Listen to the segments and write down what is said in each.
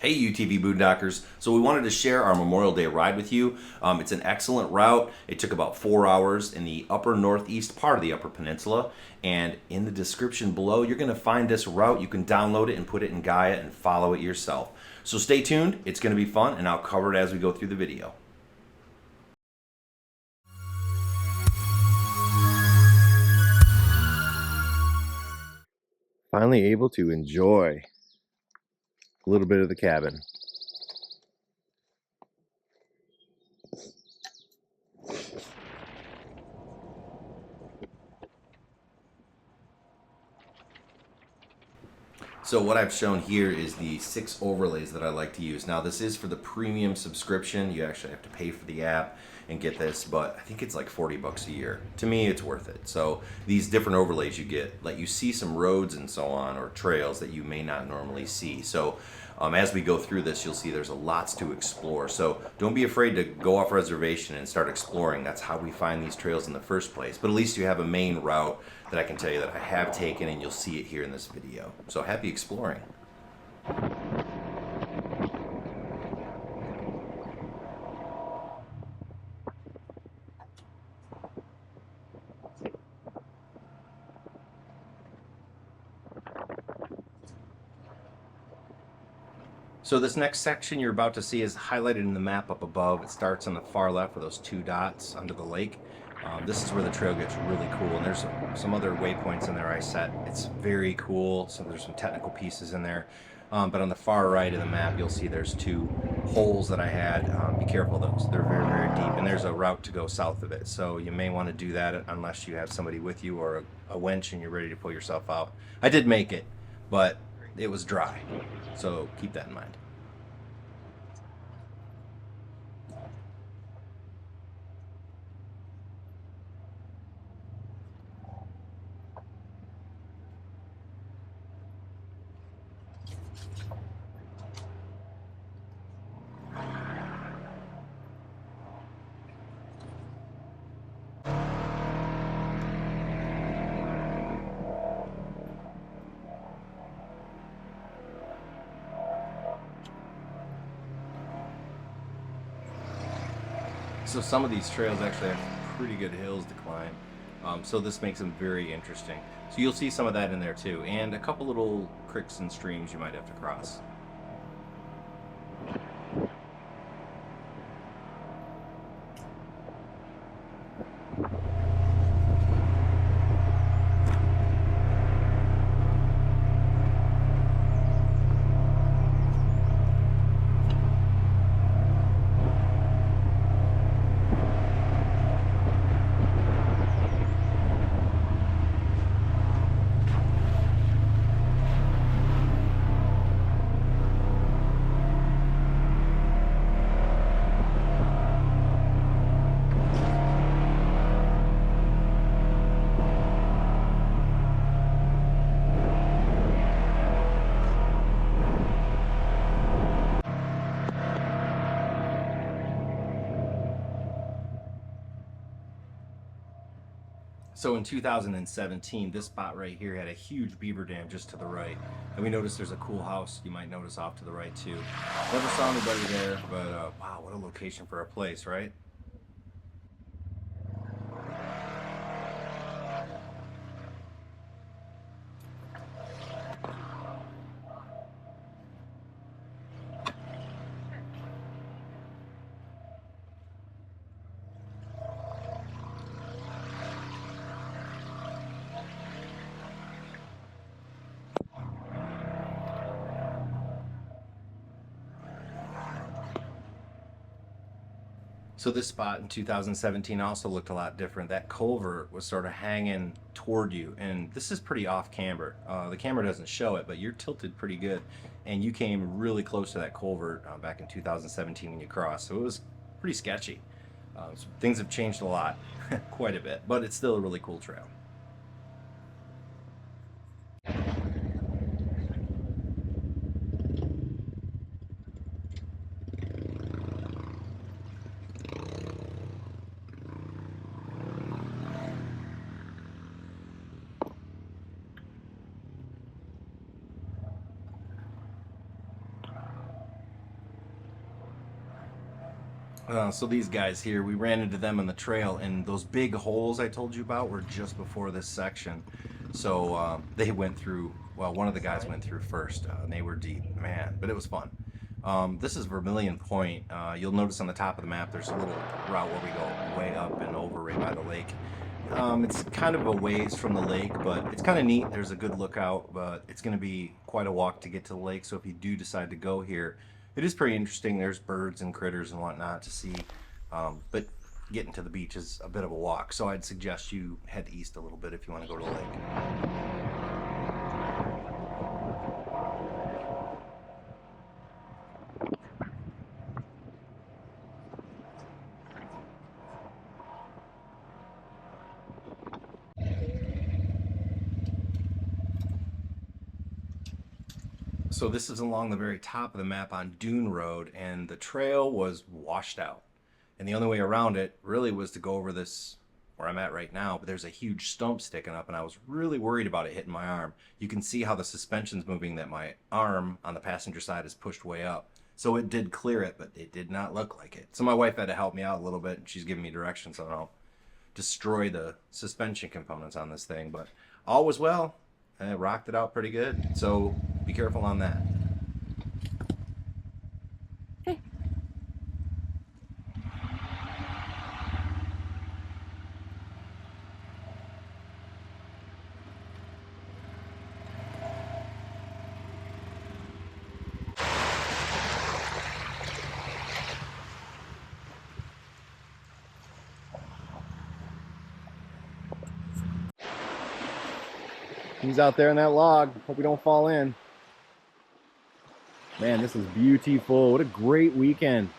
Hey UTV Boondockers. So we wanted to share our Memorial Day ride with you. It's an excellent route. It took about 4 hours in the upper northeast part of the Upper Peninsula. And in the description below, you're going to find this route. You can download it and put it in GAIA and follow it yourself. So stay tuned. It's going to be fun, and I'll cover it as we go through the video. Finally able to enjoy a little bit of the cabin. So what I've shown here is the 6 overlays that I like to use. Now this is for the premium subscription. You actually have to pay for the app and get this, but I think it's like 40 bucks a year. To me, it's worth it. So these different overlays you get, let you see some roads and so on, or trails that you may not normally see. So as we go through this, you'll see there's lots to explore. So don't be afraid to go off reservation and start exploring. That's how we find these trails in the first place. But at least you have a main route that I can tell you that I have taken, and you'll see it here in this video. So happy exploring. So this next section you're about to see is highlighted in the map up above. It starts on the far left with those 2 dots under the lake. This is where the trail gets really cool, and there's some other waypoints in there I set. It's very cool, so there's some technical pieces in there. But on the far right of the map, you'll see there's 2 holes that I had. Be careful of those. They're very, very deep, and there's a route to go south of it. So you may want to do that unless you have somebody with you or a winch and you're ready to pull yourself out. I did make it, but it was dry. So keep that in mind. So some of these trails actually have pretty good hills to climb. So this makes them very interesting. So you'll see some of that in there too, and a couple little creeks and streams you might have to cross. So in 2017, this spot right here had a huge beaver dam just to the right. And we noticed there's a cool house you might notice off to the right too. Never saw anybody there, but wow, what a location for a place, right? So this spot in 2017 also looked a lot different. That culvert was sort of hanging toward you, and this is pretty off camber. The camera doesn't show it, but you're tilted pretty good, and you came really close to that culvert back in 2017 when you crossed. So it was pretty sketchy. So things have changed a lot, quite a bit, but it's still a really cool trail. So these guys here, we ran into them on the trail, and those big holes I told you about were just before this section. So they went through, well, one of the guys went through first, and they were deep, man, but it was fun. This is Vermillion Point. You'll notice on the top of the map there's a little route where we go way up and over right by the lake. It's kind of a ways from the lake, but it's kind of neat. There's a good lookout, but it's going to be quite a walk to get to the lake. So if you do decide to go here, it is pretty interesting. There's birds and critters and whatnot to see, but getting to the beach is a bit of a walk. So I'd suggest you head east a little bit if you want to go to the lake. So this is along the very top of the map on Dune Road, and the trail was washed out. And the only way around it really was to go over this where I'm at right now, but there's a huge stump sticking up, and I was really worried about it hitting my arm. You can see how the suspension's moving, that my arm on the passenger side is pushed way up. So it did clear it, but it did not look like it. So my wife had to help me out a little bit, and she's giving me directions on how to destroy the suspension components on this thing. But all was well. And it rocked it out pretty good. So be careful on that. He's out there in that log. Hope we don't fall in. Man, this is beautiful. What a great weekend.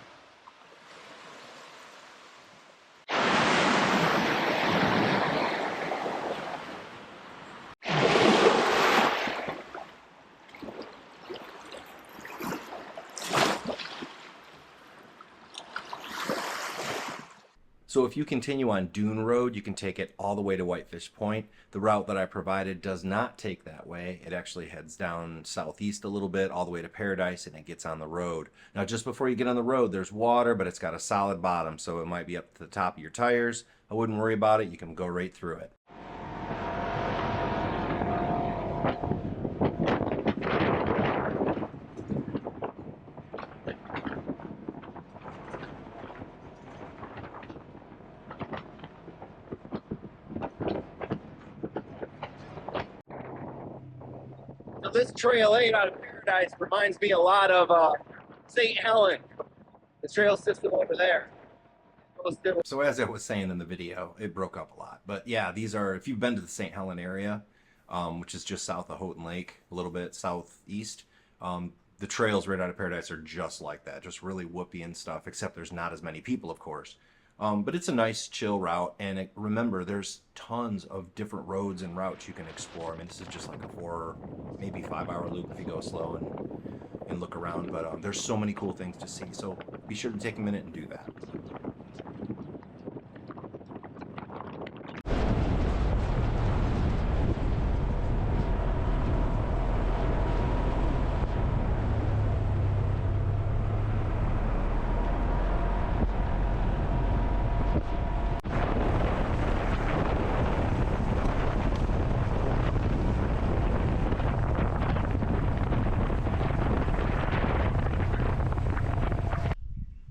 So if you continue on Dune Road, you can take it all the way to Whitefish Point. The route that I provided does not take that way. It actually heads down southeast a little bit, all the way to Paradise, and it gets on the road. Now, just before you get on the road, there's water, but it's got a solid bottom, so it might be up to the top of your tires. I wouldn't worry about it. You can go right through it. So this Trail 8 out of Paradise reminds me a lot of St. Helen, the trail system over there. So as I was saying in the video, it broke up a lot. But yeah, these are, if you've been to the St. Helen area, which is just south of Houghton Lake, a little bit southeast, the trails right out of Paradise are just like that, just really whoopy and stuff, except there's not as many people, of course. But it's a nice chill route, and remember, there's tons of different roads and routes you can explore. I mean, this is just like a 4, maybe 5-hour loop if you go slow and look around, but there's so many cool things to see, so be sure to take a minute and do that.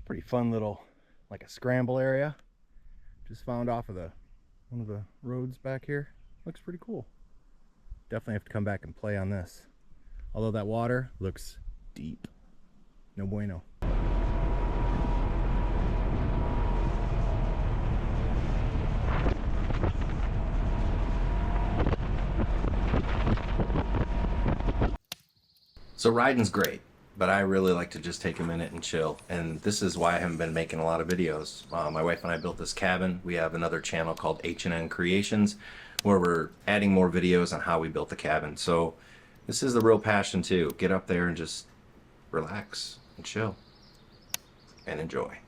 Pretty fun little, like a scramble area. Just found off of one of the roads back here. Looks pretty cool. Definitely have to come back and play on this. Although that water looks deep. No bueno. So riding's great, but I really like to just take a minute and chill. And this is why I haven't been making a lot of videos. My wife and I built this cabin. We have another channel called H&N Creations, where we're adding more videos on how we built the cabin. So this is the real passion too. Get up there and just relax and chill and enjoy.